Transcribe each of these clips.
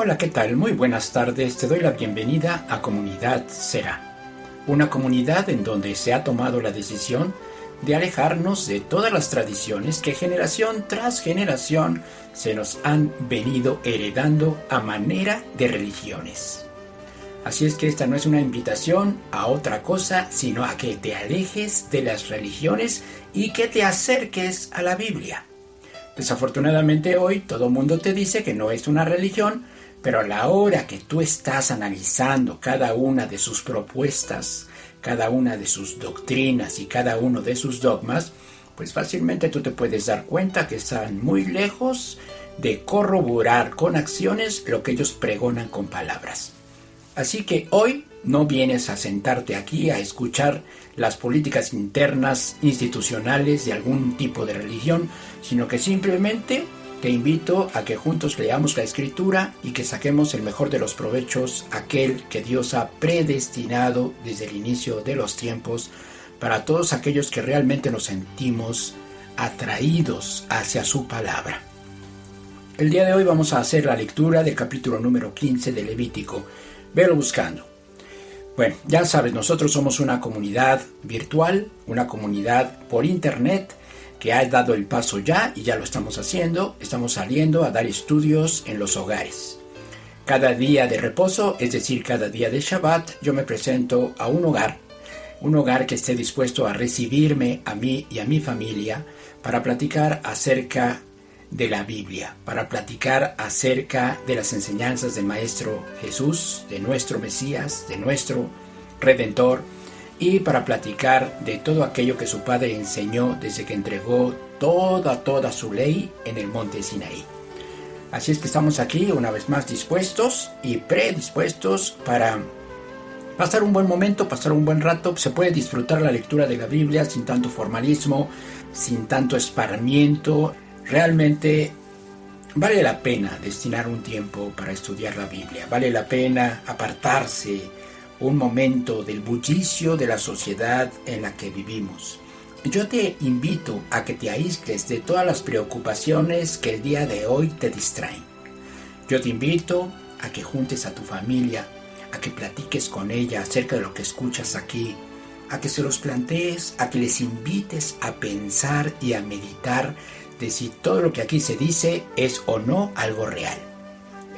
Hola, ¿qué tal? Muy buenas tardes. Te doy la bienvenida a Comunidad Será, una comunidad en donde se ha tomado la decisión de alejarnos de todas las tradiciones que generación tras generación se nos han venido heredando a manera de religiones. Así es que esta no es una invitación a otra cosa, sino a que te alejes de las religiones y que te acerques a la Biblia. Desafortunadamente hoy todo el mundo te dice que no es una religión, pero a la hora que tú estás analizando cada una de sus propuestas, cada una de sus doctrinas y cada uno de sus dogmas, pues fácilmente tú te puedes dar cuenta que están muy lejos de corroborar con acciones lo que ellos pregonan con palabras. Así que hoy no vienes a sentarte aquí a escuchar las políticas internas institucionales de algún tipo de religión, sino que simplemente te invito a que juntos leamos la Escritura y que saquemos el mejor de los provechos, aquel que Dios ha predestinado desde el inicio de los tiempos para todos aquellos que realmente nos sentimos atraídos hacia su palabra. El día de hoy vamos a hacer la lectura del capítulo número 15 de Levítico. Velo buscando. Bueno, ya sabes, nosotros somos una comunidad virtual, una comunidad por internet que ha dado el paso ya y ya lo estamos haciendo. Estamos saliendo a dar estudios en los hogares. Cada día de reposo, es decir, cada día de Shabbat, yo me presento a un hogar que esté dispuesto a recibirme a mí y a mi familia para platicar acerca de la Biblia, para platicar acerca de las enseñanzas del Maestro Jesús, de nuestro Mesías, de nuestro Redentor, y para platicar de todo aquello que su Padre enseñó desde que entregó toda su ley en el monte Sinaí. Así es que estamos aquí una vez más dispuestos y predispuestos para pasar un buen momento, pasar un buen rato. Se puede disfrutar la lectura de la Biblia sin tanto formalismo, sin tanto esparmiento. Realmente vale la pena destinar un tiempo para estudiar la Biblia. Vale la pena apartarse un momento del bullicio de la sociedad en la que vivimos. Yo te invito a que te aísles de todas las preocupaciones que el día de hoy te distraen. Yo te invito a que juntes a tu familia, a que platiques con ella acerca de lo que escuchas aquí, a que se los plantees, a que les invites a pensar y a meditar de si todo lo que aquí se dice es o no algo real.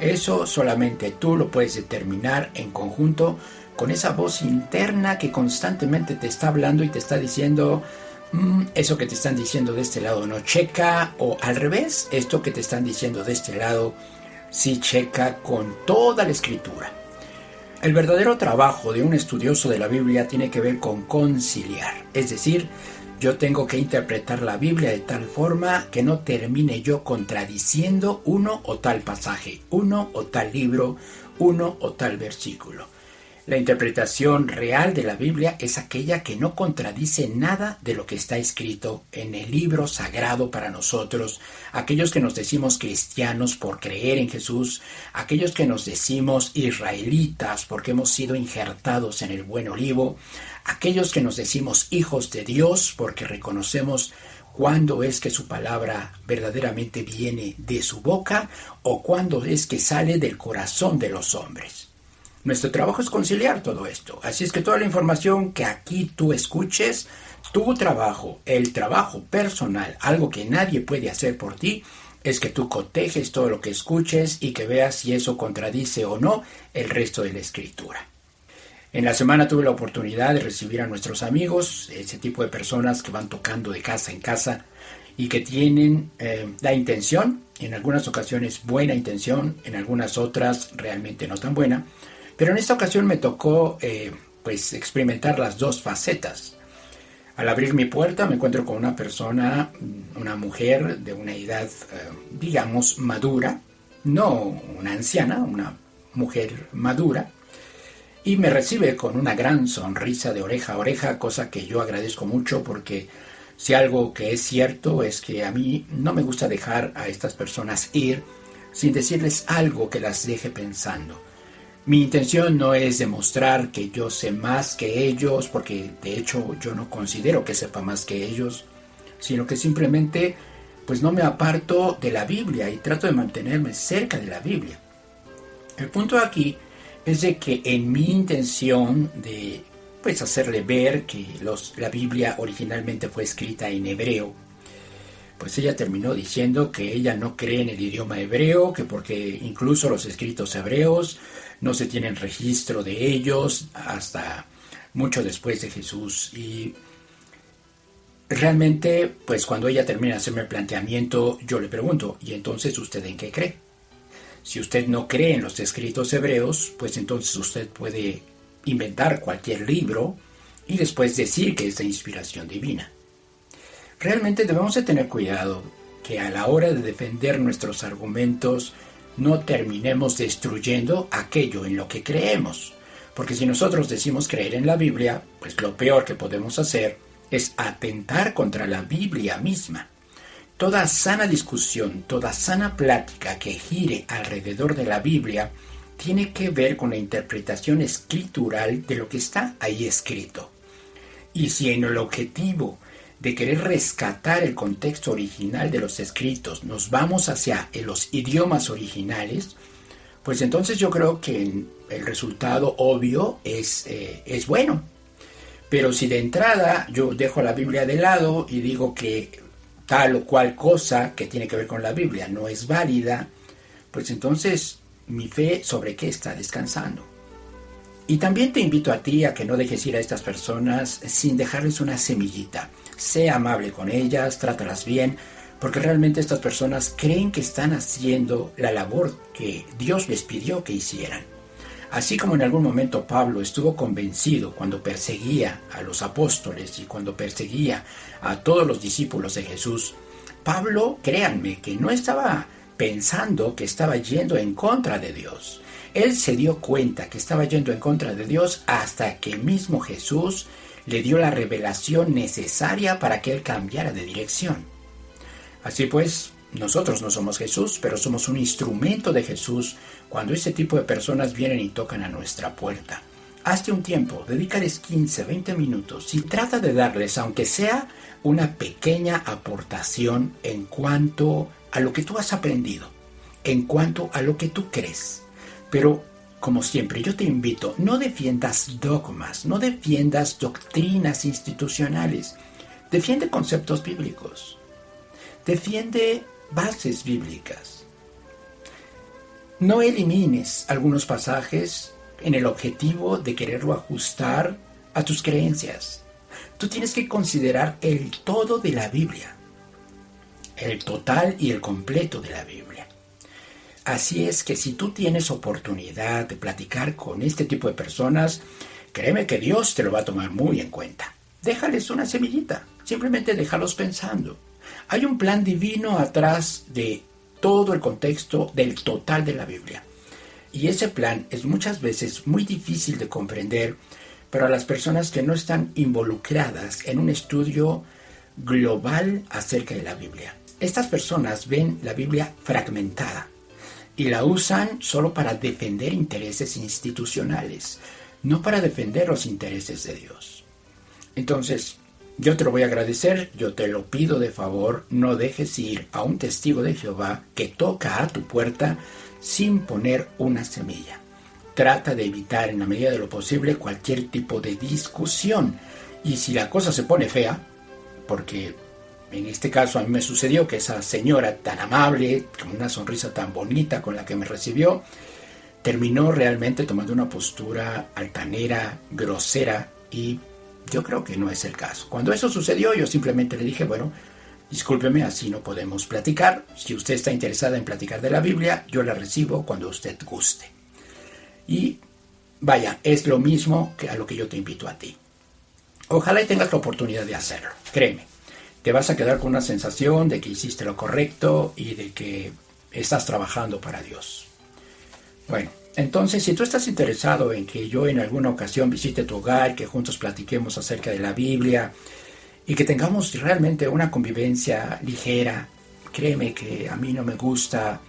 Eso solamente tú lo puedes determinar en conjunto con esa voz interna que constantemente te está hablando y te está diciendo eso que te están diciendo de este lado no checa, o al revés, esto que te están diciendo de este lado sí checa con toda la Escritura. El verdadero trabajo de un estudioso de la Biblia tiene que ver con conciliar, es decir, yo tengo que interpretar la Biblia de tal forma que no termine yo contradiciendo uno o tal pasaje, uno o tal libro, uno o tal versículo. La interpretación real de la Biblia es aquella que no contradice nada de lo que está escrito en el libro sagrado para nosotros, aquellos que nos decimos cristianos por creer en Jesús, aquellos que nos decimos israelitas porque hemos sido injertados en el buen olivo, aquellos que nos decimos hijos de Dios porque reconocemos cuándo es que su palabra verdaderamente viene de su boca o cuándo es que sale del corazón de los hombres. Nuestro trabajo es conciliar todo esto. Así es que toda la información que aquí tú escuches, tu trabajo, el trabajo personal, algo que nadie puede hacer por ti, es que tú cotejes todo lo que escuches y que veas si eso contradice o no el resto de la Escritura. En la semana tuve la oportunidad de recibir a nuestros amigos, ese tipo de personas que van tocando de casa en casa y que tienen la intención, en algunas ocasiones buena intención, en algunas otras realmente no tan buena. Pero en esta ocasión me tocó experimentar las dos facetas. Al abrir mi puerta me encuentro con una persona, una mujer de una edad, digamos, madura, no una anciana, una mujer madura, y me recibe con una gran sonrisa de oreja a oreja, cosa que yo agradezco mucho porque si algo que es cierto es que a mí no me gusta dejar a estas personas ir sin decirles algo que las deje pensando. Mi intención no es demostrar que yo sé más que ellos, porque de hecho yo no considero que sepa más que ellos, sino que simplemente pues no me aparto de la Biblia y trato de mantenerme cerca de la Biblia. El punto aquí es de que en mi intención de hacerle ver que la Biblia originalmente fue escrita en hebreo, pues ella terminó diciendo que ella no cree en el idioma hebreo, que porque incluso los escritos hebreos no se tienen registro de ellos hasta mucho después de Jesús. Y realmente, pues cuando ella termina de hacerme el planteamiento, yo le pregunto, ¿y entonces usted en qué cree? Si usted no cree en los escritos hebreos, pues entonces usted puede inventar cualquier libro y después decir que es de inspiración divina. Realmente debemos de tener cuidado que a la hora de defender nuestros argumentos no terminemos destruyendo aquello en lo que creemos. Porque si nosotros decimos creer en la Biblia, pues lo peor que podemos hacer es atentar contra la Biblia misma. Toda sana discusión, toda sana plática que gire alrededor de la Biblia tiene que ver con la interpretación escritural de lo que está ahí escrito. Y si en el objetivo de querer rescatar el contexto original de los escritos nos vamos hacia los idiomas originales, pues entonces yo creo que el resultado obvio es bueno. Pero si de entrada yo dejo la Biblia de lado y digo que tal o cual cosa que tiene que ver con la Biblia no es válida, pues entonces mi fe sobre qué está descansando. Y también te invito a ti a que no dejes ir a estas personas sin dejarles una semillita. Sé amable con ellas, trátalas bien, porque realmente estas personas creen que están haciendo la labor que Dios les pidió que hicieran. Así como en algún momento Pablo estuvo convencido cuando perseguía a los apóstoles y cuando perseguía a todos los discípulos de Jesús, Pablo, créanme, que no estaba pensando que estaba yendo en contra de Dios. Él se dio cuenta que estaba yendo en contra de Dios hasta que mismo Jesús le dio la revelación necesaria para que él cambiara de dirección. Así pues, nosotros no somos Jesús, pero somos un instrumento de Jesús cuando ese tipo de personas vienen y tocan a nuestra puerta. Hazte un tiempo, dedícales 15, 20 minutos y trata de darles, aunque sea una pequeña aportación en cuanto a lo que tú has aprendido, en cuanto a lo que tú crees. Pero, como siempre, yo te invito, no defiendas dogmas, no defiendas doctrinas institucionales, defiende conceptos bíblicos, defiende bases bíblicas. No elimines algunos pasajes en el objetivo de quererlo ajustar a tus creencias. Tú tienes que considerar el todo de la Biblia, el total y el completo de la Biblia. Así es que si tú tienes oportunidad de platicar con este tipo de personas, créeme que Dios te lo va a tomar muy en cuenta. Déjales una semillita, simplemente déjalos pensando. Hay un plan divino atrás de todo el contexto del total de la Biblia. Y ese plan es muchas veces muy difícil de comprender para las personas que no están involucradas en un estudio global acerca de la Biblia. Estas personas ven la Biblia fragmentada y la usan solo para defender intereses institucionales, no para defender los intereses de Dios. Entonces, yo te lo voy a agradecer, yo te lo pido de favor, no dejes ir a un testigo de Jehová que toca a tu puerta sin poner una semilla. Trata de evitar en la medida de lo posible cualquier tipo de discusión. Y si la cosa se pone fea, porque en este caso a mí me sucedió que esa señora tan amable, con una sonrisa tan bonita con la que me recibió, terminó realmente tomando una postura altanera, grosera, y yo creo que no es el caso. Cuando eso sucedió, yo simplemente le dije, bueno, discúlpeme, así no podemos platicar. Si usted está interesada en platicar de la Biblia, yo la recibo cuando usted guste. Y vaya, es lo mismo que a lo que yo te invito a ti. Ojalá y tengas la oportunidad de hacerlo, créeme. Te vas a quedar con una sensación de que hiciste lo correcto y de que estás trabajando para Dios. Bueno, entonces si tú estás interesado en que yo en alguna ocasión visite tu hogar, que juntos platiquemos acerca de la Biblia y que tengamos realmente una convivencia ligera, créeme que a mí no me gusta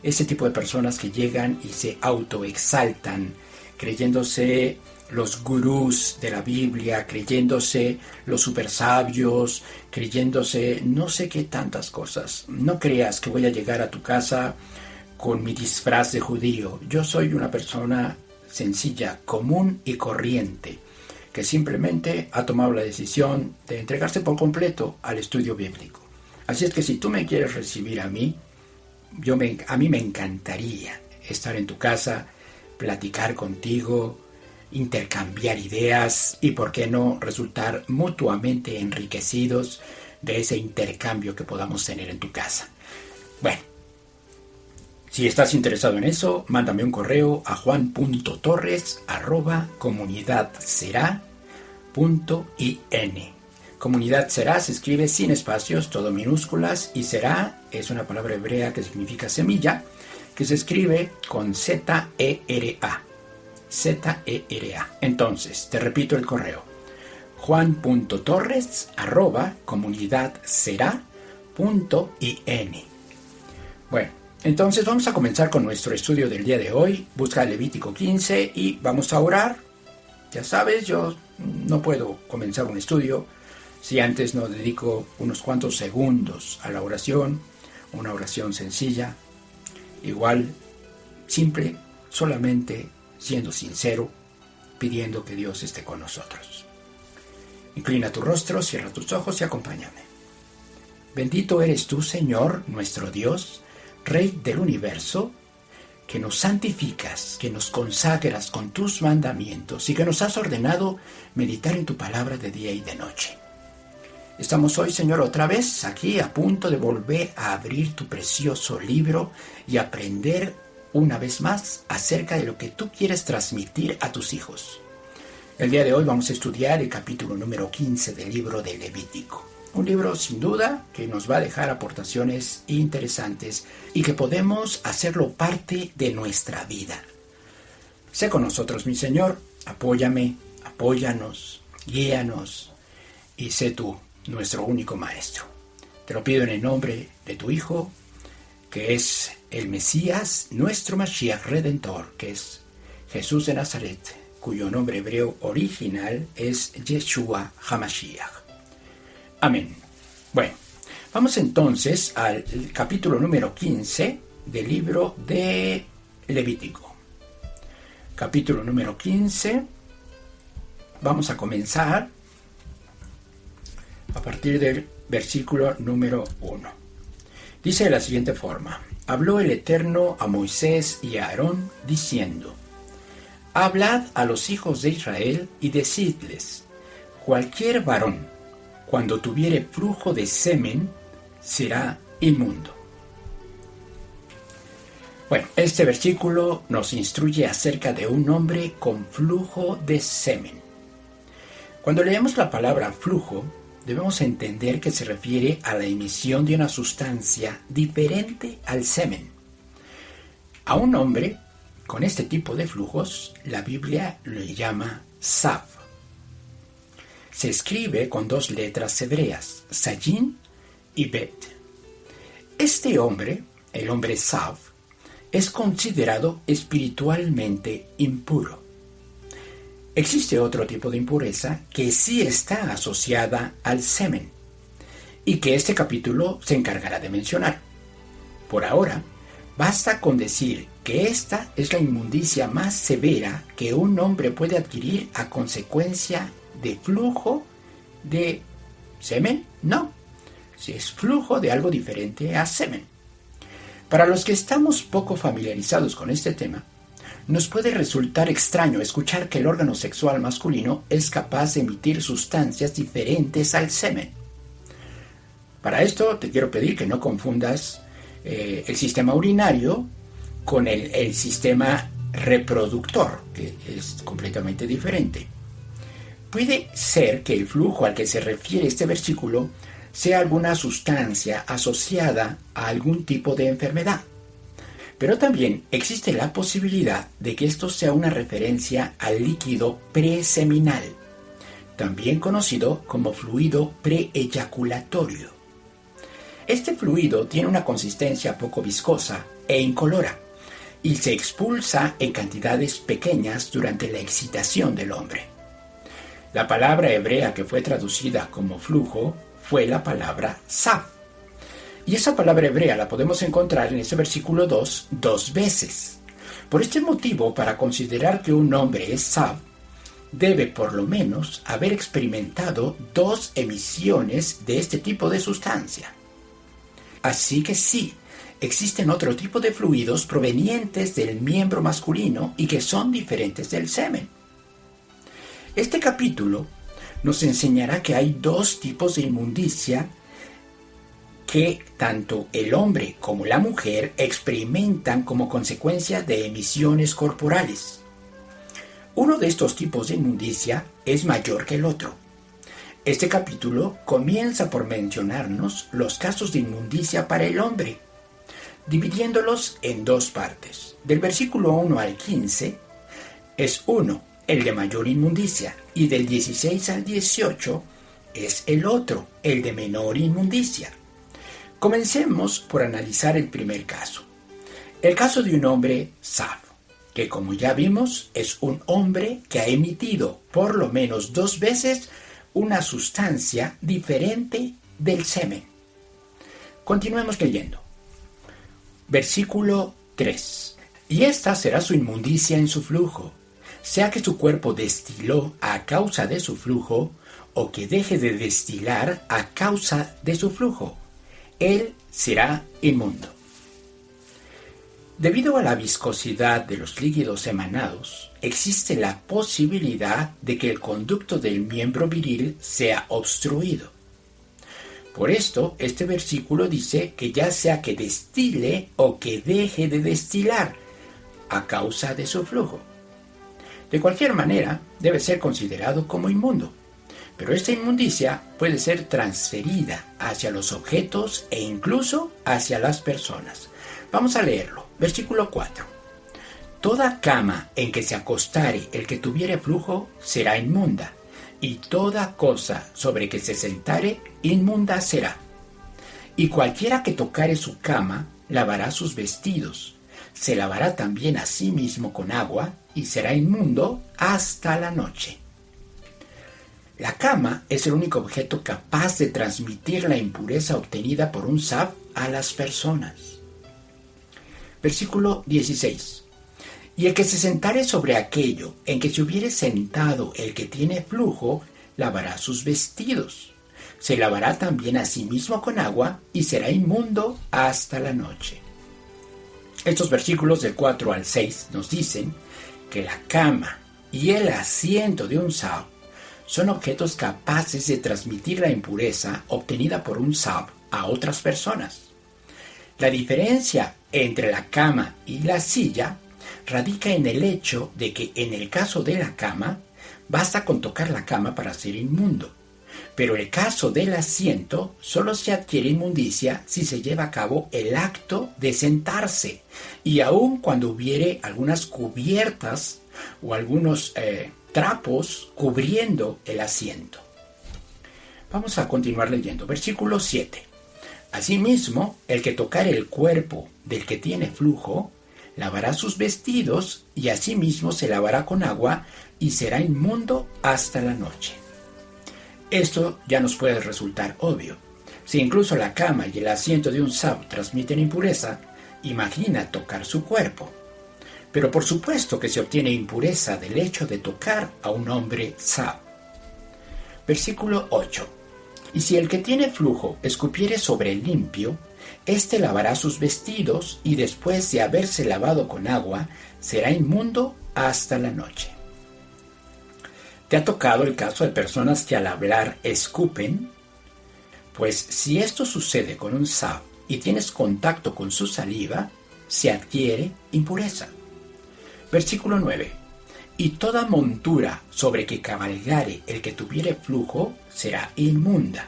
ese tipo de personas que llegan y se autoexaltan, creyéndose los gurús de la Biblia, creyéndose los super sabios, creyéndose no sé qué tantas cosas. No creas que voy a llegar a tu casa con mi disfraz de judío. Yo soy una persona sencilla, común y corriente, que simplemente ha tomado la decisión de entregarse por completo al estudio bíblico. Así es que si tú me quieres recibir a mí, a mí me encantaría estar en tu casa, platicar contigo, intercambiar ideas y, por qué no, resultar mutuamente enriquecidos de ese intercambio que podamos tener en tu casa. Bueno, si estás interesado en eso, mándame un correo a juan.torres@comunidadsera.in. Comunidad Será se escribe sin espacios, todo minúsculas, y Será es una palabra hebrea que significa semilla, que se escribe con Z-E-R-A. Z-E-R-A. Entonces, te repito el correo: juan.torres@comunidadsera.in. Bueno, entonces vamos a comenzar con nuestro estudio del día de hoy. Busca Levítico 15 y vamos a orar. Ya sabes, yo no puedo comenzar un estudio si antes no dedico unos cuantos segundos a la oración, una oración sencilla, igual, simple, solamente siendo sincero, pidiendo que Dios esté con nosotros. Inclina tu rostro, cierra tus ojos y acompáñame. Bendito eres tú, Señor, nuestro Dios, Rey del universo, que nos santificas, que nos consagras con tus mandamientos y que nos has ordenado meditar en tu palabra de día y de noche. Estamos hoy, Señor, otra vez aquí a punto de volver a abrir tu precioso libro y aprender una vez más acerca de lo que tú quieres transmitir a tus hijos. El día de hoy vamos a estudiar el capítulo número 15 del libro de Levítico. Un libro sin duda que nos va a dejar aportaciones interesantes y que podemos hacerlo parte de nuestra vida. Sé con nosotros, mi Señor, apóyame, apóyanos, guíanos y sé tú nuestro único maestro. Te lo pido en el nombre de tu Hijo, que es el Mesías, nuestro Mashiach Redentor, que es Jesús de Nazaret, cuyo nombre hebreo original es Yeshua HaMashiach. Amén. Bueno, vamos entonces al capítulo número 15 del libro de Levítico. Capítulo número 15. Vamos a comenzar a partir del versículo número 1. Dice de la siguiente forma: Habló el Eterno a Moisés y a Aarón, diciendo: Hablad a los hijos de Israel y decidles: cualquier varón, cuando tuviere flujo de semen, será inmundo. Bueno, este versículo nos instruye acerca de un hombre con flujo de semen. Cuando leemos la palabra flujo, debemos entender que se refiere a la emisión de una sustancia diferente al semen. A un hombre con este tipo de flujos, la Biblia lo llama Sav. Se escribe con dos letras hebreas, Sayin y Bet. Este hombre, el hombre Sav, es considerado espiritualmente impuro. Existe otro tipo de impureza que sí está asociada al semen y que este capítulo se encargará de mencionar. Por ahora, basta con decir que esta es la inmundicia más severa que un hombre puede adquirir a consecuencia de flujo de semen. No, si es flujo de algo diferente a semen. Para los que estamos poco familiarizados con este tema, nos puede resultar extraño escuchar que el órgano sexual masculino es capaz de emitir sustancias diferentes al semen. Para esto te quiero pedir que no confundas el sistema urinario con el sistema reproductor, que es completamente diferente. Puede ser que el flujo al que se refiere este versículo sea alguna sustancia asociada a algún tipo de enfermedad. Pero también existe la posibilidad de que esto sea una referencia al líquido preseminal, también conocido como fluido preeyaculatorio. Este fluido tiene una consistencia poco viscosa e incolora y se expulsa en cantidades pequeñas durante la excitación del hombre. La palabra hebrea que fue traducida como flujo fue la palabra sav. Y esa palabra hebrea la podemos encontrar en ese versículo 2 dos veces. Por este motivo, para considerar que un hombre es Sab, debe por lo menos haber experimentado 2 emisiones de este tipo de sustancia. Así que sí, existen otro tipo de fluidos provenientes del miembro masculino y que son diferentes del semen. Este capítulo nos enseñará que hay 2 tipos de inmundicia que tanto el hombre como la mujer experimentan como consecuencia de emisiones corporales. Uno de estos tipos de inmundicia es mayor que el otro. Este capítulo comienza por mencionarnos los casos de inmundicia para el hombre, dividiéndolos en 2 partes. Del versículo 1 al 15 es uno, el de mayor inmundicia, y del 16 al 18 es el otro, el de menor inmundicia. Comencemos por analizar el primer caso. El caso de un hombre Sab, que como ya vimos es un hombre que ha emitido por lo menos 2 veces una sustancia diferente del semen. Continuemos leyendo. Versículo 3. Y esta será su inmundicia en su flujo, sea que su cuerpo destiló a causa de su flujo, o que deje de destilar a causa de su flujo. Él será inmundo. Debido a la viscosidad de los líquidos emanados, existe la posibilidad de que el conducto del miembro viril sea obstruido. Por esto, este versículo dice que ya sea que destile o que deje de destilar a causa de su flujo. De cualquier manera, debe ser considerado como inmundo. Pero esta inmundicia puede ser transferida hacia los objetos e incluso hacia las personas. Vamos a leerlo. Versículo 4. Toda cama en que se acostare el que tuviere flujo será inmunda, y toda cosa sobre que se sentare inmunda será. Y cualquiera que tocare su cama lavará sus vestidos, se lavará también a sí mismo con agua, y será inmundo hasta la noche. La cama es el único objeto capaz de transmitir la impureza obtenida por un Sab a las personas. Versículo 16. Y el que se sentare sobre aquello en que se hubiere sentado el que tiene flujo, lavará sus vestidos. Se lavará también a sí mismo con agua, y será inmundo hasta la noche. Estos versículos del 4 al 6 nos dicen que la cama y el asiento de un Sab son objetos capaces de transmitir la impureza obtenida por un Sab a otras personas. La diferencia entre la cama y la silla radica en el hecho de que en el caso de la cama, basta con tocar la cama para ser inmundo, pero en el caso del asiento solo se adquiere inmundicia si se lleva a cabo el acto de sentarse, y aun cuando hubiere algunas cubiertas o algunos trapos cubriendo el asiento. Vamos a continuar leyendo. Versículo 7. Asimismo, el que tocare el cuerpo del que tiene flujo, lavará sus vestidos, y asimismo se lavará con agua, y será inmundo hasta la noche. Esto ya nos puede resultar obvio. Si incluso la cama y el asiento de un Sab transmiten impureza, imagina tocar su cuerpo. Pero por supuesto que se obtiene impureza del hecho de tocar a un hombre Sab. Versículo 8. Y si el que tiene flujo escupiere sobre el limpio, éste lavará sus vestidos, y después de haberse lavado con agua, será inmundo hasta la noche. ¿Te ha tocado el caso de personas que al hablar escupen? Pues si esto sucede con un Sab y tienes contacto con su saliva, se adquiere impureza. Versículo 9. Y toda montura sobre que cabalgare el que tuviere flujo será inmunda.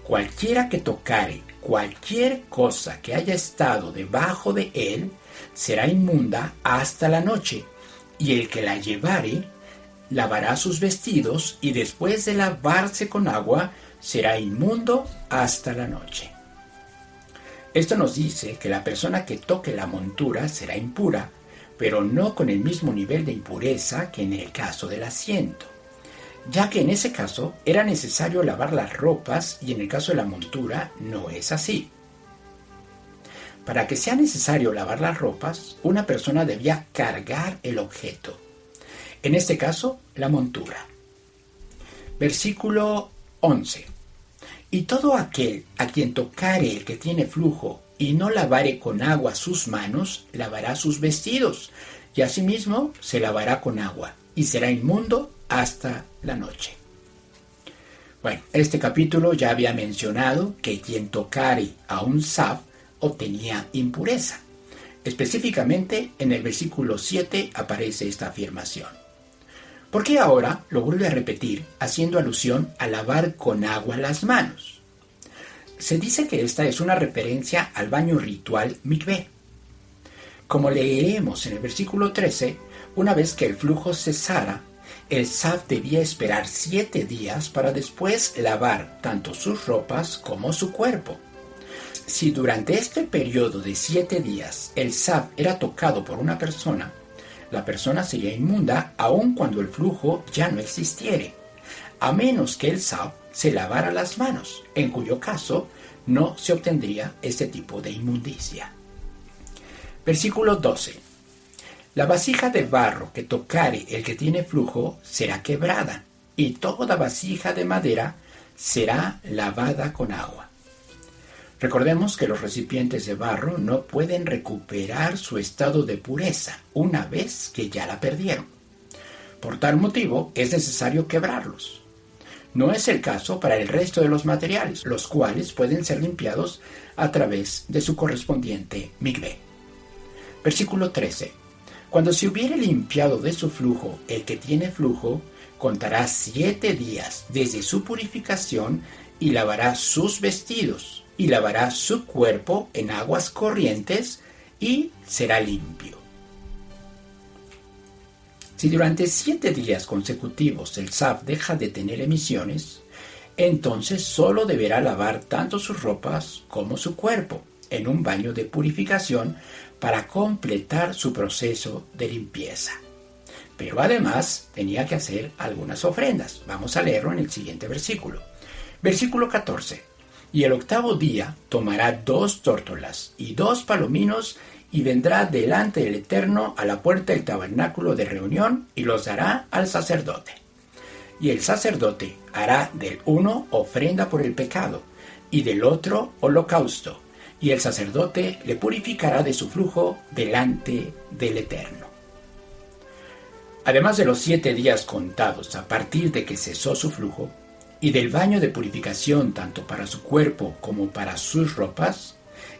Cualquiera que tocare cualquier cosa que haya estado debajo de él será inmunda hasta la noche, y el que la llevare lavará sus vestidos, y después de lavarse con agua será inmundo hasta la noche. Esto nos dice que la persona que toque la montura será impura, pero no con el mismo nivel de impureza que en el caso del asiento, ya que en ese caso era necesario lavar las ropas y en el caso de la montura no es así. Para que sea necesario lavar las ropas, una persona debía cargar el objeto. En este caso, la montura. Versículo 11. Y todo aquel a quien tocare el que tiene flujo y no lavare con agua sus manos, lavará sus vestidos, y asimismo se lavará con agua, y será inmundo hasta la noche. Bueno, este capítulo ya había mencionado que quien tocare a un saf obtenía impureza. Específicamente en el versículo 7 aparece esta afirmación. ¿Por qué ahora lo vuelve a repetir haciendo alusión a lavar con agua las manos? Se dice que esta es una referencia al baño ritual mikvé. Como leeremos en el versículo 13, una vez que el flujo cesara, el saf debía esperar 7 días para después lavar tanto sus ropas como su cuerpo. Si durante este periodo de 7 días el saf era tocado por una persona, la persona sería inmunda aun cuando el flujo ya no existiere, a menos que el saf se lavara las manos, en cuyo caso no se obtendría este tipo de inmundicia. Versículo 12. La vasija de barro que tocare el que tiene flujo será quebrada, y toda vasija de madera será lavada con agua. Recordemos que los recipientes de barro no pueden recuperar su estado de pureza una vez que ya la perdieron. Por tal motivo es necesario quebrarlos. No es el caso para el resto de los materiales, los cuales pueden ser limpiados a través de su correspondiente mikvé. Versículo 13. Cuando se hubiere limpiado de su flujo el que tiene flujo, contará 7 días desde su purificación y lavará sus vestidos, y lavará su cuerpo en aguas corrientes y será limpio. Si durante 7 días consecutivos el saf deja de tener emisiones, entonces solo deberá lavar tanto sus ropas como su cuerpo en un baño de purificación para completar su proceso de limpieza. Pero además tenía que hacer algunas ofrendas. Vamos a leerlo en el siguiente versículo. Versículo 14. Y el 8º día tomará 2 tórtolas y 2 palominos y vendrá delante del Eterno a la puerta del tabernáculo de reunión y los dará al sacerdote. Y el sacerdote hará del uno ofrenda por el pecado y del otro holocausto, y el sacerdote le purificará de su flujo delante del Eterno. Además de los 7 días contados a partir de que cesó su flujo, y del baño de purificación tanto para su cuerpo como para sus ropas,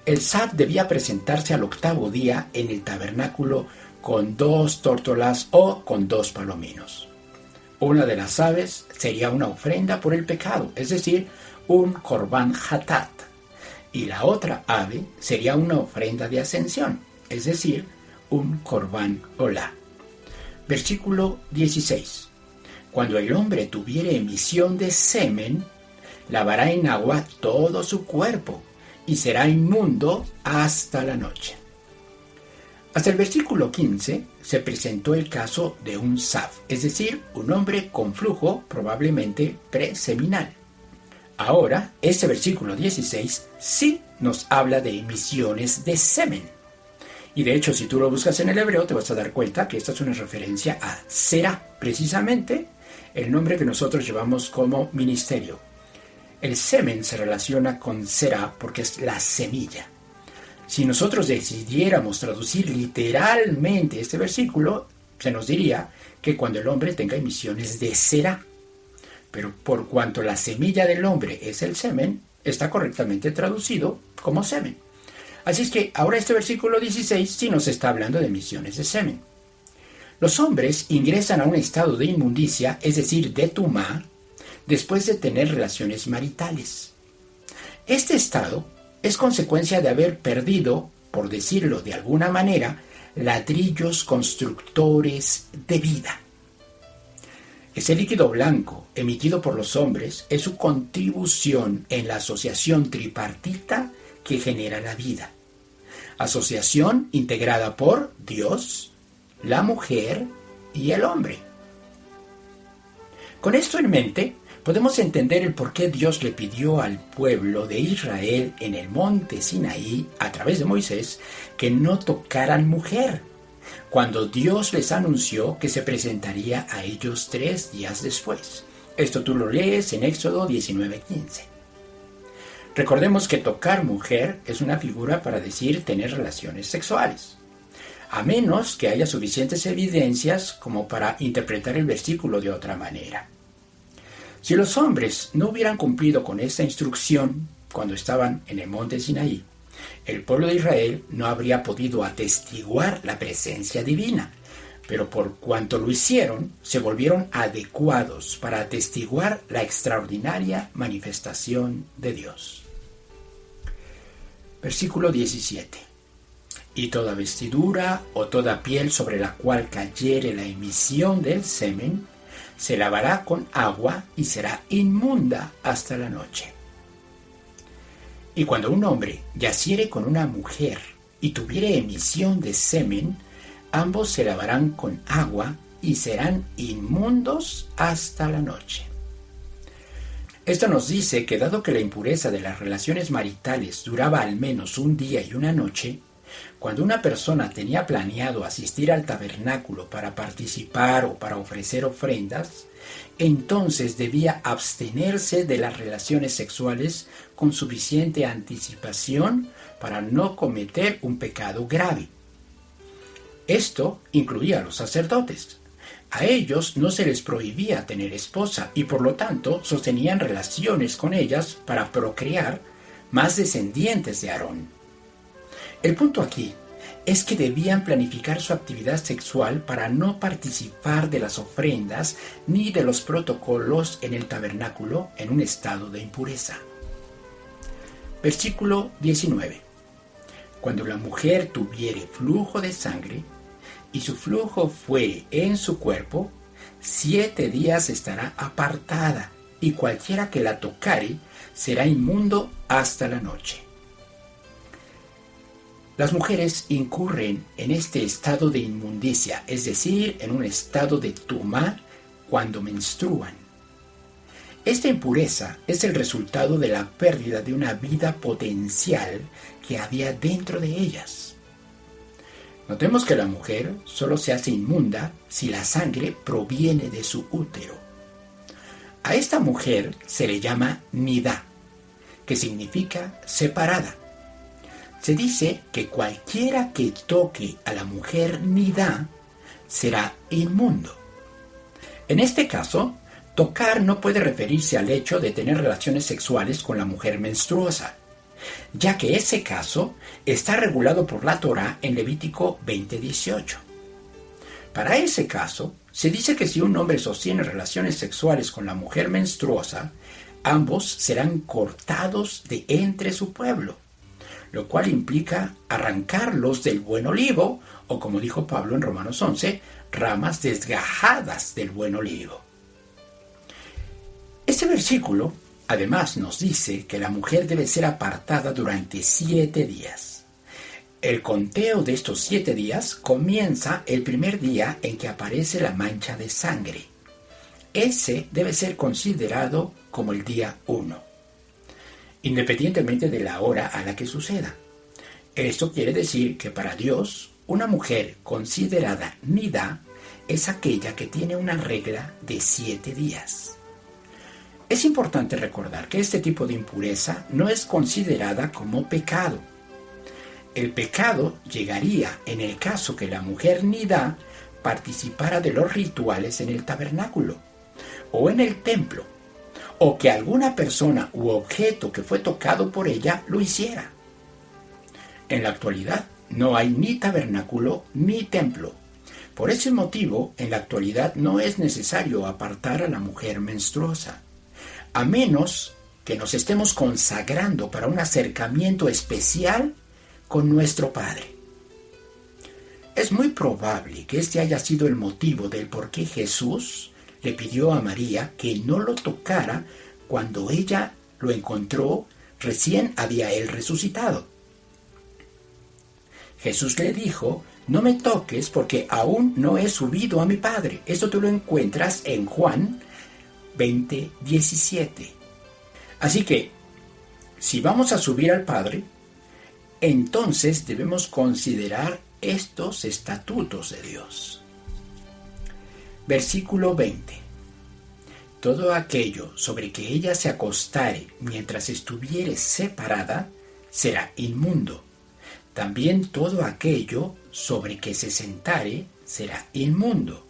el saf debía presentarse al 8º día en el tabernáculo con 2 tórtolas o con 2 palominos. Una de las aves sería una ofrenda por el pecado, es decir, un corbán hatat, y la otra ave sería una ofrenda de ascensión, es decir, un corbán olá. Versículo 16. Cuando el hombre tuviere emisión de semen, lavará en agua todo su cuerpo y será inmundo hasta la noche. Hasta el versículo 15 se presentó el caso de un saf, es decir, un hombre con flujo probablemente preseminal. Ahora, este versículo 16 sí nos habla de emisiones de semen. Y de hecho, si tú lo buscas en el hebreo, te vas a dar cuenta que esta es una referencia a será, precisamente el nombre que nosotros llevamos como ministerio. El semen se relaciona con será porque es la semilla. Si nosotros decidiéramos traducir literalmente este versículo, se nos diría que cuando el hombre tenga emisiones de será. Pero por cuanto la semilla del hombre es el semen, está correctamente traducido como semen. Así es que ahora este versículo 16 sí nos está hablando de emisiones de semen. Los hombres ingresan a un estado de inmundicia, es decir, de tumá, después de tener relaciones maritales. Este estado es consecuencia de haber perdido, por decirlo de alguna manera, ladrillos constructores de vida. Ese líquido blanco emitido por los hombres es su contribución en la asociación tripartita que genera la vida. Asociación integrada por Dios, la mujer y el hombre. Con esto en mente, podemos entender el por qué Dios le pidió al pueblo de Israel en el monte Sinaí, a través de Moisés, que no tocaran mujer, cuando Dios les anunció que se presentaría a ellos 3 días después. Esto tú lo lees en Éxodo 19:15. Recordemos que tocar mujer es una figura para decir tener relaciones sexuales, a menos que haya suficientes evidencias como para interpretar el versículo de otra manera. Si los hombres no hubieran cumplido con esta instrucción cuando estaban en el monte Sinaí, el pueblo de Israel no habría podido atestiguar la presencia divina, pero por cuanto lo hicieron, se volvieron adecuados para atestiguar la extraordinaria manifestación de Dios. Versículo 17. Y toda vestidura o toda piel sobre la cual cayere la emisión del semen, se lavará con agua y será inmunda hasta la noche. Y cuando un hombre yaciere con una mujer y tuviere emisión de semen, ambos se lavarán con agua y serán inmundos hasta la noche. Esto nos dice que dado que la impureza de las relaciones maritales duraba al menos un día y una noche, cuando una persona tenía planeado asistir al tabernáculo para participar o para ofrecer ofrendas, entonces debía abstenerse de las relaciones sexuales con suficiente anticipación para no cometer un pecado grave. Esto incluía a los sacerdotes. A ellos no se les prohibía tener esposa y por lo tanto sostenían relaciones con ellas para procrear más descendientes de Aarón. El punto aquí es que debían planificar su actividad sexual para no participar de las ofrendas ni de los protocolos en el tabernáculo en un estado de impureza. Versículo 19. Cuando la mujer tuviere flujo de sangre, y su flujo fuere en su cuerpo, 7 días estará apartada, y cualquiera que la tocare será inmundo hasta la noche. Las mujeres incurren en este estado de inmundicia, es decir, en un estado de tumá cuando menstruan. Esta impureza es el resultado de la pérdida de una vida potencial que había dentro de ellas. Notemos que la mujer solo se hace inmunda si la sangre proviene de su útero. A esta mujer se le llama nidá, que significa separada. Se dice que cualquiera que toque a la mujer nidá será inmundo. En este caso, tocar no puede referirse al hecho de tener relaciones sexuales con la mujer menstruosa, ya que ese caso está regulado por la Torá en Levítico 20:18. Para ese caso, se dice que si un hombre sostiene relaciones sexuales con la mujer menstruosa, ambos serán cortados de entre su pueblo, lo cual implica arrancarlos del buen olivo, o como dijo Pablo en Romanos 11, ramas desgajadas del buen olivo. Este versículo además nos dice que la mujer debe ser apartada durante 7 días. El conteo de estos 7 días comienza el primer día en que aparece la mancha de sangre. Ese debe ser considerado como el día 1, independientemente de la hora a la que suceda. Esto quiere decir que para Dios, una mujer considerada nidá es aquella que tiene una regla de 7 días. Es importante recordar que este tipo de impureza no es considerada como pecado. El pecado llegaría en el caso que la mujer nidá participara de los rituales en el tabernáculo o en el templo, o que alguna persona u objeto que fue tocado por ella lo hiciera. En la actualidad no hay ni tabernáculo ni templo. Por ese motivo, en la actualidad no es necesario apartar a la mujer menstruosa, a menos que nos estemos consagrando para un acercamiento especial con nuestro Padre. Es muy probable que este haya sido el motivo del por qué Jesús le pidió a María que no lo tocara cuando ella lo encontró recién había él resucitado. Jesús le dijo: no me toques porque aún no he subido a mi Padre. Esto tú lo encuentras en Juan 20:17. Así que, si vamos a subir al Padre, entonces debemos considerar estos estatutos de Dios. Versículo 20. Todo aquello sobre que ella se acostare mientras estuviere separada será inmundo. También todo aquello sobre que se sentare será inmundo.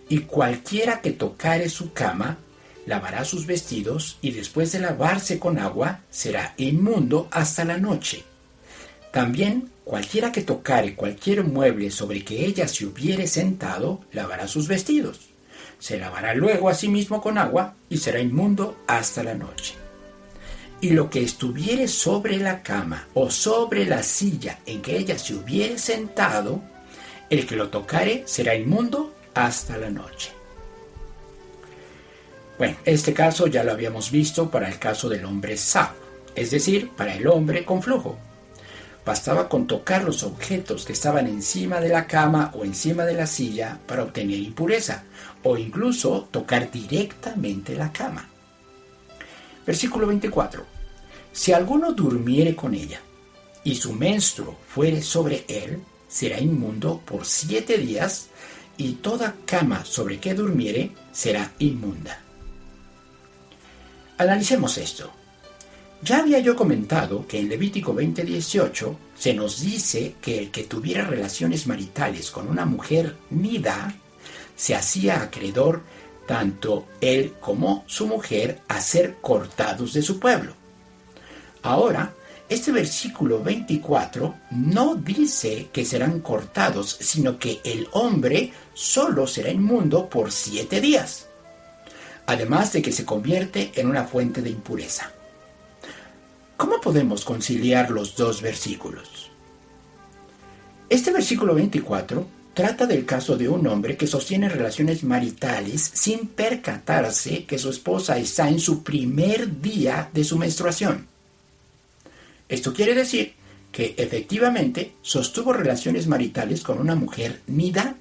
Y cualquiera que tocare su cama lavará sus vestidos, y después de lavarse con agua será inmundo hasta la noche. También cualquiera que tocare cualquier mueble sobre que ella se hubiere sentado lavará sus vestidos. Se lavará luego a sí mismo con agua y será inmundo hasta la noche. Y lo que estuviere sobre la cama o sobre la silla en que ella se hubiere sentado, el que lo tocare será inmundo hasta la noche. Bueno, este caso ya lo habíamos visto para el caso del hombre sab, es decir, para el hombre con flujo. Bastaba con tocar los objetos que estaban encima de la cama o encima de la silla para obtener impureza, o incluso tocar directamente la cama. Versículo 24. Si alguno durmiere con ella, y su menstruo fuere sobre él, será inmundo por 7 días, y toda cama sobre que durmiere será inmunda. Analicemos esto. Ya había yo comentado que en Levítico 20:18 se nos dice que el que tuviera relaciones maritales con una mujer nida se hacía acreedor tanto él como su mujer a ser cortados de su pueblo. Ahora, este versículo 24 no dice que serán cortados, sino que el hombre solo será inmundo por 7 días, además de que se convierte en una fuente de impureza. ¿Cómo podemos conciliar los dos versículos? Este versículo 24 trata del caso de un hombre que sostiene relaciones maritales sin percatarse que su esposa está en su primer día de su menstruación. Esto quiere decir que efectivamente sostuvo relaciones maritales con una mujer nida,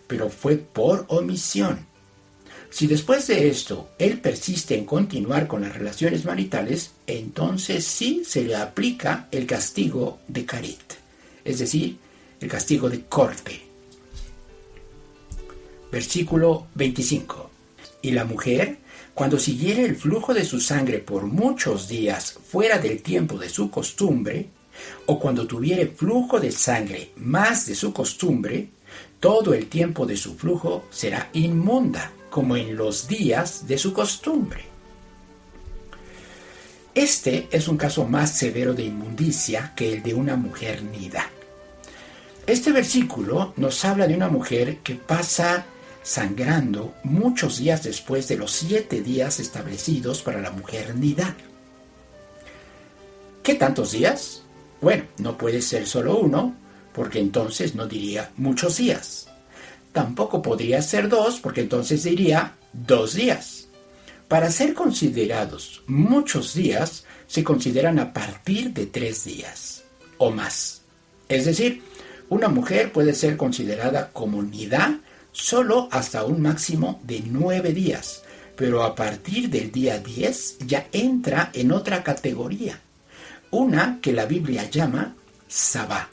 pero fue por omisión. Si después de esto él persiste en continuar con las relaciones maritales, entonces sí se le aplica el castigo de carit, es decir, el castigo de corte. Versículo 25. Y la mujer, cuando siguiere el flujo de su sangre por muchos días fuera del tiempo de su costumbre, o cuando tuviere flujo de sangre más de su costumbre, todo el tiempo de su flujo será inmunda, como en los días de su costumbre. Este es un caso más severo de inmundicia que el de una mujer nida. Este versículo nos habla de una mujer que pasa sangrando muchos días después de los 7 días establecidos para la mujer nida. ¿Qué tantos días? Bueno, no puede ser solo uno, porque entonces no diría muchos días. Tampoco podría ser 2, porque entonces diría 2 días. Para ser considerados muchos días, se consideran a partir de 3 días o más. Es decir, una mujer puede ser considerada como nidá solo hasta un máximo de 9 días, pero a partir del día 10 ya entra en otra categoría, una que la Biblia llama sabá.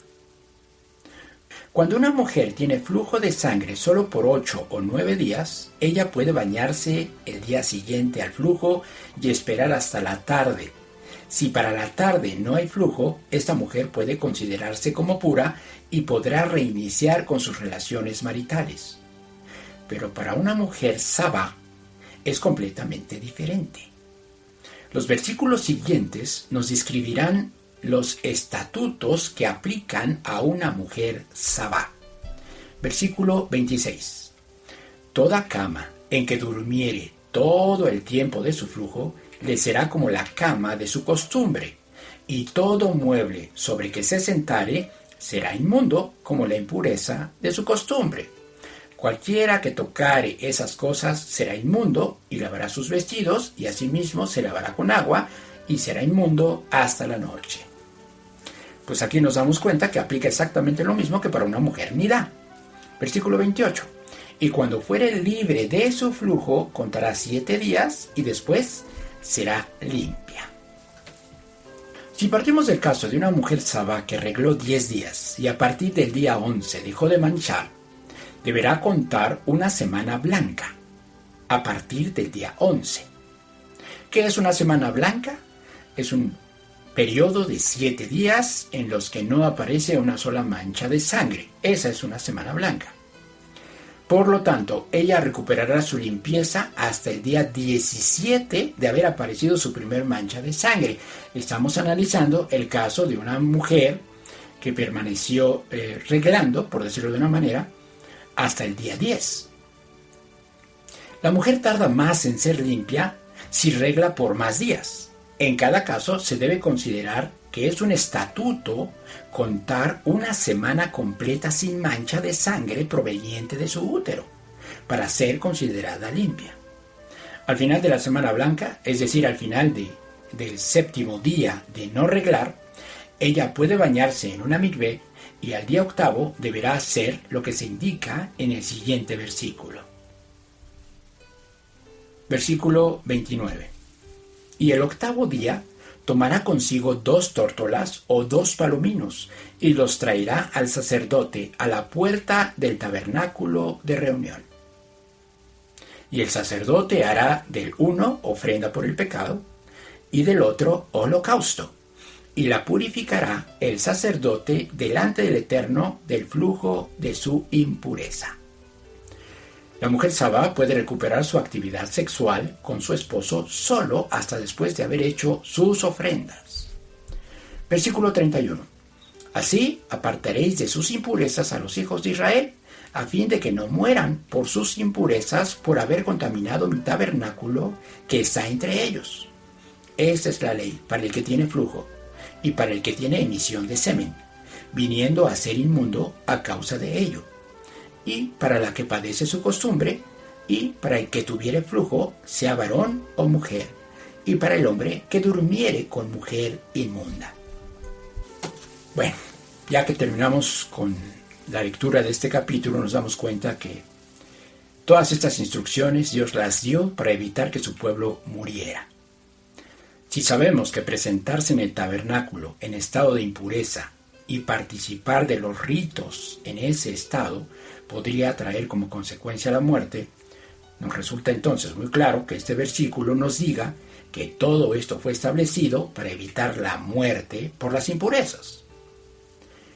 Cuando una mujer tiene flujo de sangre solo por 8 o 9 días, ella puede bañarse el día siguiente al flujo y esperar hasta la tarde. Si para la tarde no hay flujo, esta mujer puede considerarse como pura y podrá reiniciar con sus relaciones maritales. Pero para una mujer sabá es completamente diferente. Los versículos siguientes nos describirán los estatutos que aplican a una mujer sabá. Versículo 26. Toda cama en que durmiere todo el tiempo de su flujo le será como la cama de su costumbre, y todo mueble sobre que se sentare será inmundo como la impureza de su costumbre. Cualquiera que tocare esas cosas será inmundo y lavará sus vestidos, y asimismo se lavará con agua y será inmundo hasta la noche. Pues aquí nos damos cuenta que aplica exactamente lo mismo que para una mujer nidá. Versículo 28. y cuando fuere libre de su flujo, contará 7 días y después será limpia. Si partimos del caso de una mujer sabá que arregló 10 días y a partir del día 11 dejó de manchar, deberá contar una semana blanca a partir del día 11. ¿Qué es una semana blanca? Es un periodo de 7 días en los que no aparece una sola mancha de sangre. Esa es una semana blanca. Por lo tanto, ella recuperará su limpieza hasta el día 17 de haber aparecido su primer mancha de sangre. Estamos analizando el caso de una mujer que permaneció reglando, por decirlo de una manera, hasta el día 10. La mujer tarda más en ser limpia si regla por más días. En cada caso se debe considerar que es un estatuto contar una semana completa sin mancha de sangre proveniente de su útero para ser considerada limpia. Al final de la semana blanca, es decir, al final del 7º día de no reglar, ella puede bañarse en una mikvé y al día 8 deberá hacer lo que se indica en el siguiente versículo. Versículo 29. Y el 8º día tomará consigo 2 tórtolas o 2 palominos y los traerá al sacerdote a la puerta del tabernáculo de reunión. Y el sacerdote hará del uno ofrenda por el pecado y del otro holocausto, y la purificará el sacerdote delante del Eterno del flujo de su impureza. La mujer sabá puede recuperar su actividad sexual con su esposo solo hasta después de haber hecho sus ofrendas. Versículo 31. Así apartaréis de sus impurezas a los hijos de Israel, a fin de que no mueran por sus impurezas por haber contaminado mi tabernáculo que está entre ellos. Esta es la ley para el que tiene flujo y para el que tiene emisión de semen, viniendo a ser inmundo a causa de ello, y para la que padece su costumbre, y para el que tuviere flujo, sea varón o mujer, y para el hombre que durmiere con mujer inmunda. Bueno, ya que terminamos con la lectura de este capítulo, nos damos cuenta que todas estas instrucciones Dios las dio para evitar que su pueblo muriera. Si sabemos que presentarse en el tabernáculo en estado de impureza y participar de los ritos en ese estado podría traer como consecuencia la muerte, nos resulta entonces muy claro que este versículo nos diga que todo esto fue establecido para evitar la muerte por las impurezas.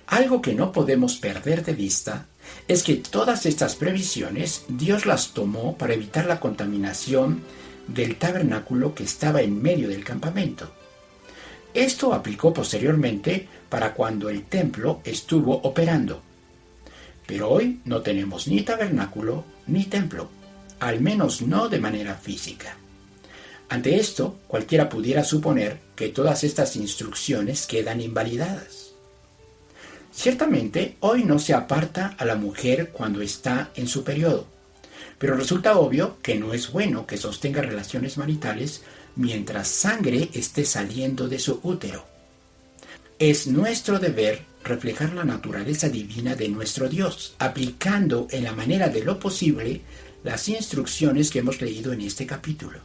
Algo que no podemos perder de vista es que todas estas previsiones Dios las tomó para evitar la contaminación del tabernáculo que estaba en medio del campamento. Esto aplicó posteriormente para cuando el templo estuvo operando. Pero hoy no tenemos ni tabernáculo ni templo, al menos no de manera física. Ante esto, cualquiera pudiera suponer que todas estas instrucciones quedan invalidadas. Ciertamente, hoy no se aparta a la mujer cuando está en su periodo, pero resulta obvio que no es bueno que sostenga relaciones maritales mientras sangre esté saliendo de su útero. Es nuestro deber reflejar la naturaleza divina de nuestro Dios, aplicando en la manera de lo posible las instrucciones que hemos leído en este capítulo.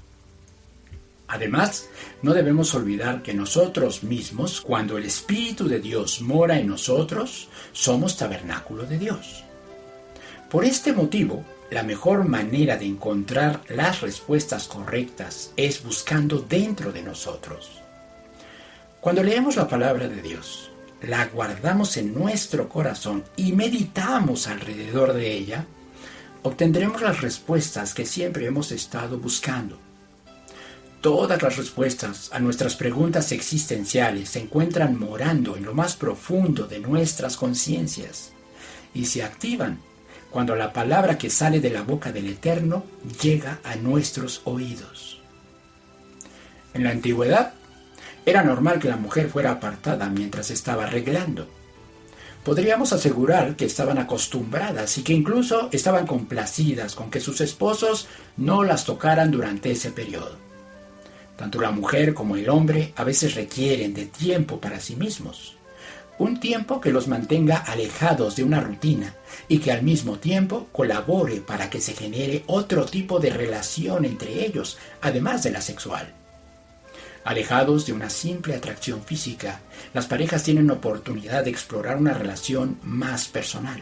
Además, no debemos olvidar que nosotros mismos, cuando el Espíritu de Dios mora en nosotros, somos tabernáculo de Dios. Por este motivo, la mejor manera de encontrar las respuestas correctas es buscando dentro de nosotros. Cuando leemos la palabra de Dios, la guardamos en nuestro corazón y meditamos alrededor de ella, obtendremos las respuestas que siempre hemos estado buscando. Todas las respuestas a nuestras preguntas existenciales se encuentran morando en lo más profundo de nuestras conciencias y se activan cuando la palabra que sale de la boca del Eterno llega a nuestros oídos. En la antigüedad, era normal que la mujer fuera apartada mientras estaba arreglando. Podríamos asegurar que estaban acostumbradas y que incluso estaban complacidas con que sus esposos no las tocaran durante ese periodo. Tanto la mujer como el hombre a veces requieren de tiempo para sí mismos, un tiempo que los mantenga alejados de una rutina y que al mismo tiempo colabore para que se genere otro tipo de relación entre ellos, además de la sexual. Alejados de una simple atracción física, las parejas tienen oportunidad de explorar una relación más personal.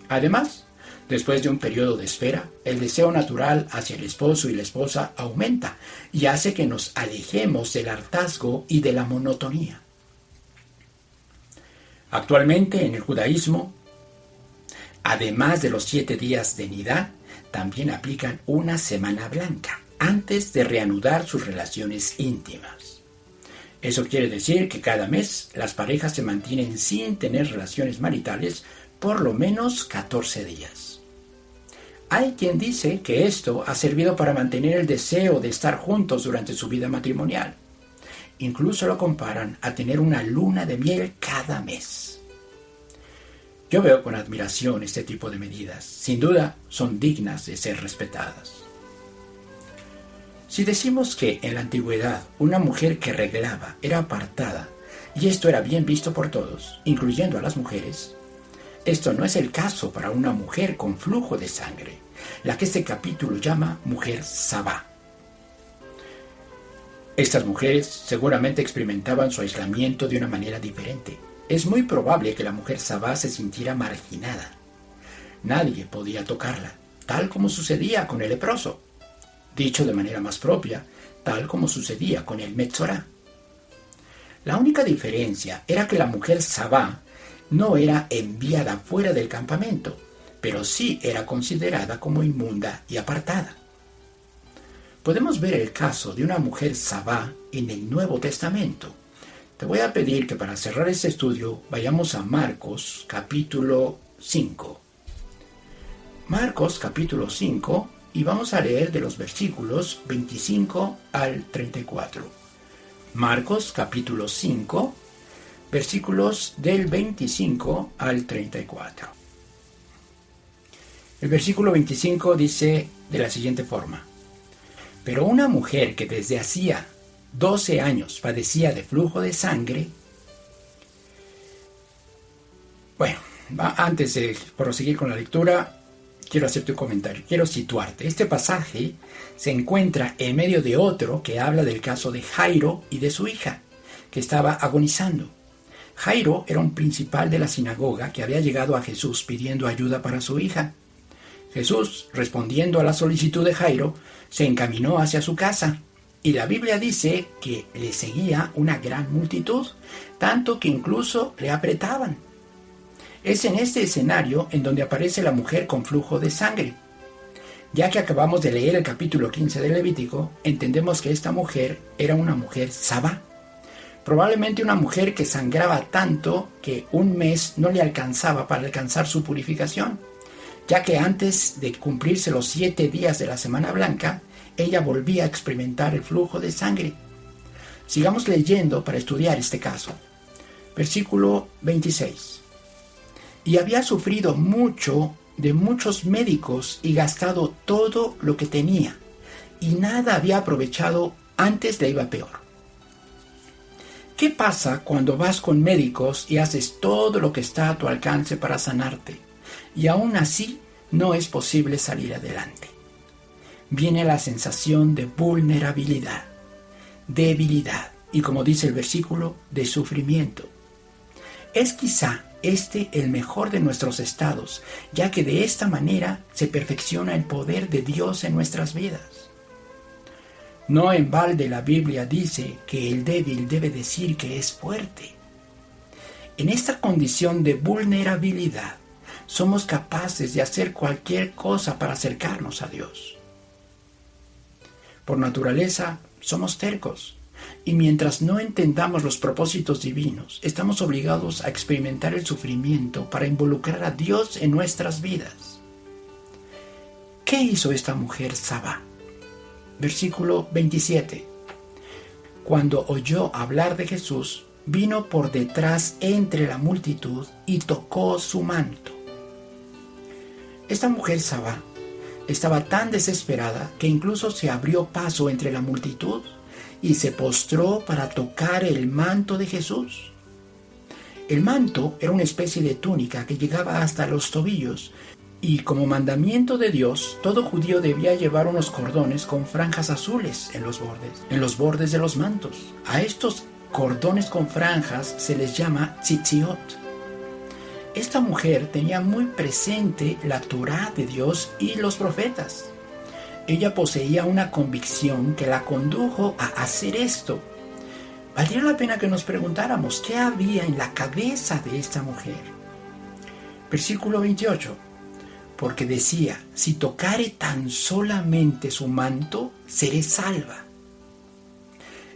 Además, después de un periodo de espera, el deseo natural hacia el esposo y la esposa aumenta y hace que nos alejemos del hartazgo y de la monotonía. Actualmente en el judaísmo, además de los 7 días de Nidá, también aplican una semana blanca antes de reanudar sus relaciones íntimas. Eso quiere decir que cada mes las parejas se mantienen sin tener relaciones maritales por lo menos 14 días. Hay quien dice que esto ha servido para mantener el deseo de estar juntos durante su vida matrimonial. Incluso lo comparan a tener una luna de miel cada mes. Yo veo con admiración este tipo de medidas. Sin duda, son dignas de ser respetadas. Si decimos que en la antigüedad una mujer que reglaba era apartada, y esto era bien visto por todos, incluyendo a las mujeres, esto no es el caso para una mujer con flujo de sangre, la que este capítulo llama mujer Sabá. Estas mujeres seguramente experimentaban su aislamiento de una manera diferente. Es muy probable que la mujer Sabá se sintiera marginada. Nadie podía tocarla, tal como sucedía con el leproso. Dicho de manera más propia, tal como sucedía con el Metzorá. La única diferencia era que la mujer Sabá no era enviada fuera del campamento, pero sí era considerada como inmunda y apartada. Podemos ver el caso de una mujer Sabá en el Nuevo Testamento. Te voy a pedir que para cerrar este estudio vayamos a Marcos capítulo 5. Marcos capítulo 5 y vamos a leer de los versículos 25 al 34. Marcos capítulo 5, versículos del 25 al 34. El versículo 25 dice de la siguiente forma: Pero una mujer que desde hacía 12 años padecía de flujo de sangre. Bueno, antes de proseguir con la lectura, quiero hacerte un comentario, quiero situarte. Este pasaje se encuentra en medio de otro que habla del caso de Jairo y de su hija, que estaba agonizando. Jairo era un principal de la sinagoga que había llegado a Jesús pidiendo ayuda para su hija. Jesús, respondiendo a la solicitud de Jairo, se encaminó hacia su casa, y la Biblia dice que le seguía una gran multitud, tanto que incluso le apretaban. Es en este escenario en donde aparece la mujer con flujo de sangre. Ya que acabamos de leer el capítulo 15 del Levítico, entendemos que esta mujer era una mujer Sabá. Probablemente una mujer que sangraba tanto que un mes no le alcanzaba para alcanzar su purificación, ya que antes de cumplirse los 7 días de la Semana Blanca, ella volvía a experimentar el flujo de sangre. Sigamos leyendo para estudiar este caso. Versículo 26. Y había sufrido mucho de muchos médicos y gastado todo lo que tenía, y nada había aprovechado, antes le iba peor. ¿Qué pasa cuando vas con médicos y haces todo lo que está a tu alcance para sanarte, y aún así no es posible salir adelante? Viene la sensación de vulnerabilidad, debilidad y, como dice el versículo, de sufrimiento. Es quizá este el mejor de nuestros estados, ya que de esta manera se perfecciona el poder de Dios en nuestras vidas. No en balde la Biblia dice que el débil debe decir que es fuerte. En esta condición de vulnerabilidad, somos capaces de hacer cualquier cosa para acercarnos a Dios. Por naturaleza, somos tercos. Y mientras no entendamos los propósitos divinos, estamos obligados a experimentar el sufrimiento para involucrar a Dios en nuestras vidas. ¿Qué hizo esta mujer Sabá? Versículo 27. Cuando oyó hablar de Jesús, vino por detrás entre la multitud y tocó su manto. Esta mujer Sabá estaba tan desesperada que incluso se abrió paso entre la multitud y se postró para tocar el manto de Jesús. El manto era una especie de túnica que llegaba hasta los tobillos, y como mandamiento de Dios, todo judío debía llevar unos cordones con franjas azules en los bordes de los mantos. A estos cordones con franjas se les llama tzitziot. Esta mujer tenía muy presente la Torá de Dios y los profetas. Ella poseía una convicción que la condujo a hacer esto. Valdría la pena que nos preguntáramos qué había en la cabeza de esta mujer. Versículo 28. Porque decía, si tocare tan solamente su manto, seré salva.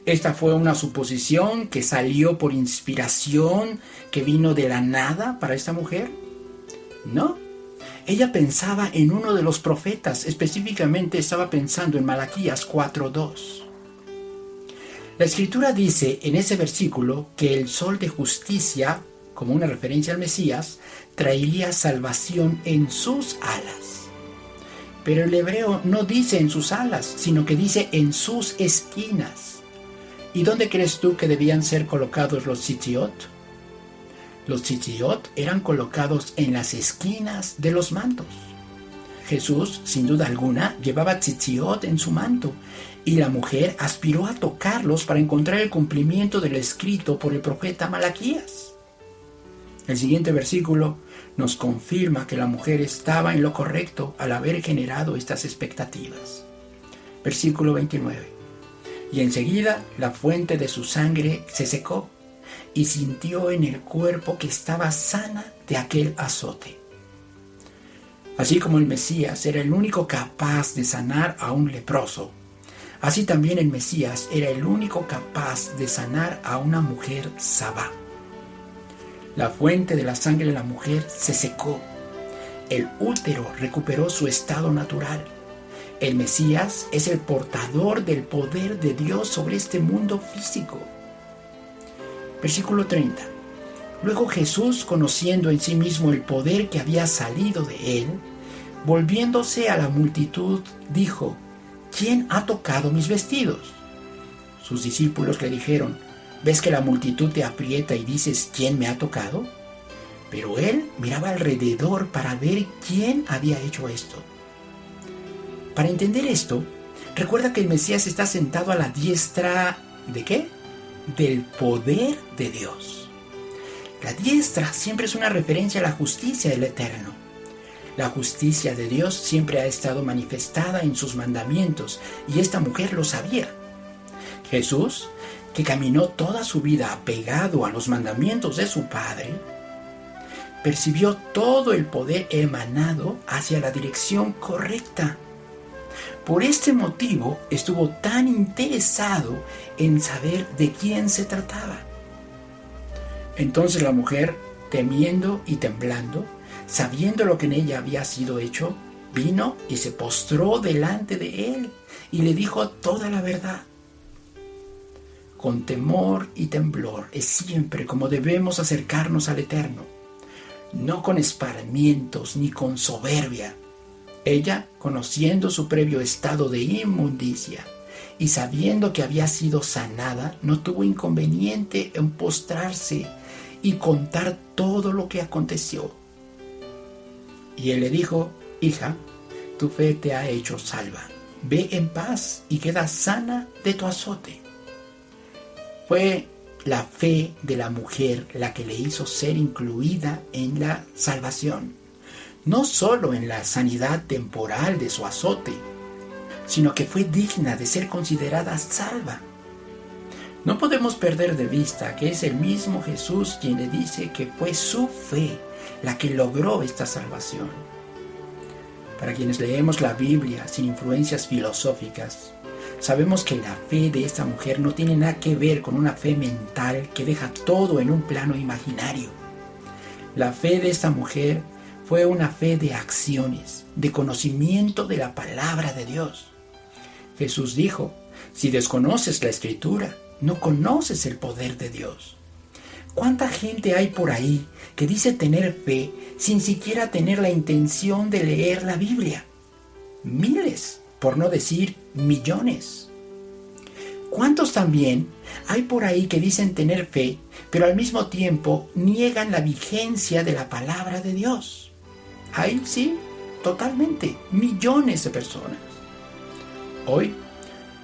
Esta fue una suposición que salió por inspiración, que vino de la nada para esta mujer. No, ella pensaba en uno de los profetas, específicamente estaba pensando en Malaquías 4:2. La Escritura dice en ese versículo que el sol de justicia, como una referencia al Mesías, traería salvación en sus alas. Pero el hebreo no dice en sus alas, sino que dice en sus esquinas. ¿Y dónde crees tú que debían ser colocados los tzitziot? Los tzitziot eran colocados en las esquinas de los mantos. Jesús, sin duda alguna, llevaba tzitziot en su manto, y la mujer aspiró a tocarlos para encontrar el cumplimiento de lo escrito por el profeta Malaquías. El siguiente versículo nos confirma que la mujer estaba en lo correcto al haber generado estas expectativas. Versículo 29. Y enseguida la fuente de su sangre se secó, y sintió en el cuerpo que estaba sana de aquel azote. Así como el Mesías era el único capaz de sanar a un leproso, así también el Mesías era el único capaz de sanar a una mujer sabá. La fuente de la sangre de la mujer se secó. El útero recuperó su estado natural. El Mesías es el portador del poder de Dios sobre este mundo físico. Versículo 30. Luego Jesús, conociendo en sí mismo el poder que había salido de él, volviéndose a la multitud, dijo, ¿quién ha tocado mis vestidos? Sus discípulos le dijeron, ¿ves que la multitud te aprieta y dices, ¿quién me ha tocado? Pero él miraba alrededor para ver quién había hecho esto. Para entender esto, recuerda que el Mesías está sentado a la diestra, ¿de qué? Del poder de Dios. La diestra siempre es una referencia a la justicia del Eterno. La justicia de Dios siempre ha estado manifestada en sus mandamientos, y esta mujer lo sabía. Jesús, que caminó toda su vida apegado a los mandamientos de su Padre, percibió todo el poder emanado hacia la dirección correcta. Por este motivo estuvo tan interesado en saber de quién se trataba. Entonces la mujer, temiendo y temblando, sabiendo lo que en ella había sido hecho, vino y se postró delante de él y le dijo toda la verdad. Con temor y temblor es siempre como debemos acercarnos al Eterno, no con esparmientos ni con soberbia. Ella, conociendo su previo estado de inmundicia y sabiendo que había sido sanada, no tuvo inconveniente en postrarse y contar todo lo que aconteció. Y él le dijo, hija, tu fe te ha hecho salva. Ve en paz y queda sana de tu azote. Fue la fe de la mujer la que le hizo ser incluida en la salvación. No solo en la sanidad temporal de su azote, sino que fue digna de ser considerada salva. No podemos perder de vista que es el mismo Jesús quien le dice que fue su fe la que logró esta salvación. Para quienes leemos la Biblia sin influencias filosóficas, sabemos que la fe de esta mujer no tiene nada que ver con una fe mental que deja todo en un plano imaginario. La fe de esta mujer fue una fe de acciones, de conocimiento de la palabra de Dios. Jesús dijo, si desconoces la Escritura, no conoces el poder de Dios. ¿Cuánta gente hay por ahí que dice tener fe sin siquiera tener la intención de leer la Biblia? Miles, por no decir millones. ¿Cuántos también hay por ahí que dicen tener fe, pero al mismo tiempo niegan la vigencia de la palabra de Dios? Hay, sí, totalmente, millones de personas. Hoy,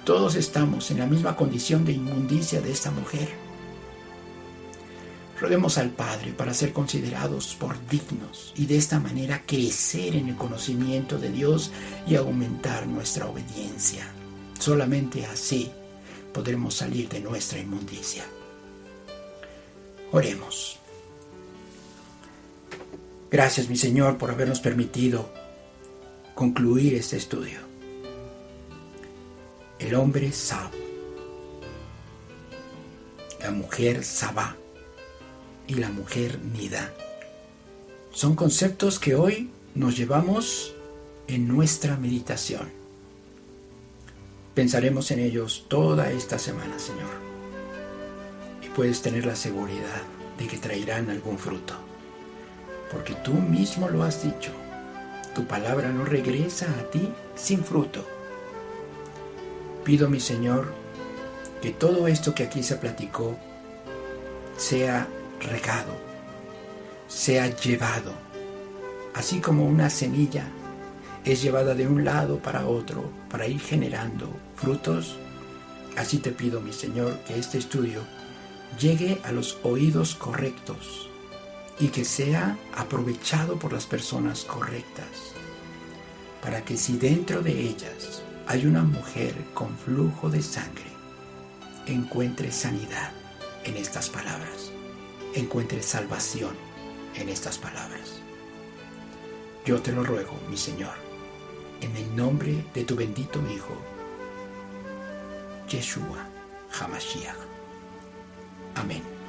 todos estamos en la misma condición de inmundicia de esta mujer. Roguemos al Padre para ser considerados por dignos y de esta manera crecer en el conocimiento de Dios y aumentar nuestra obediencia. Solamente así podremos salir de nuestra inmundicia. Oremos. Gracias, mi Señor, por habernos permitido concluir este estudio. El hombre Sab, la mujer Sabá y la mujer Nida son conceptos que hoy nos llevamos en nuestra meditación. Pensaremos en ellos toda esta semana, Señor, y puedes tener la seguridad de que traerán algún fruto, porque tú mismo lo has dicho. Tu palabra no regresa a ti sin fruto. Pido, mi Señor, que todo esto que aquí se platicó sea regado, sea llevado, así como una semilla es llevada de un lado para otro para ir generando frutos. Así te pido, mi Señor, que este estudio llegue a los oídos correctos y que sea aprovechado por las personas correctas, para que si dentro de ellas hay una mujer con flujo de sangre, encuentre sanidad en estas palabras, encuentre salvación en estas palabras. Yo te lo ruego, mi Señor, en el nombre de tu bendito Hijo, Yeshua HaMashiach. Amén.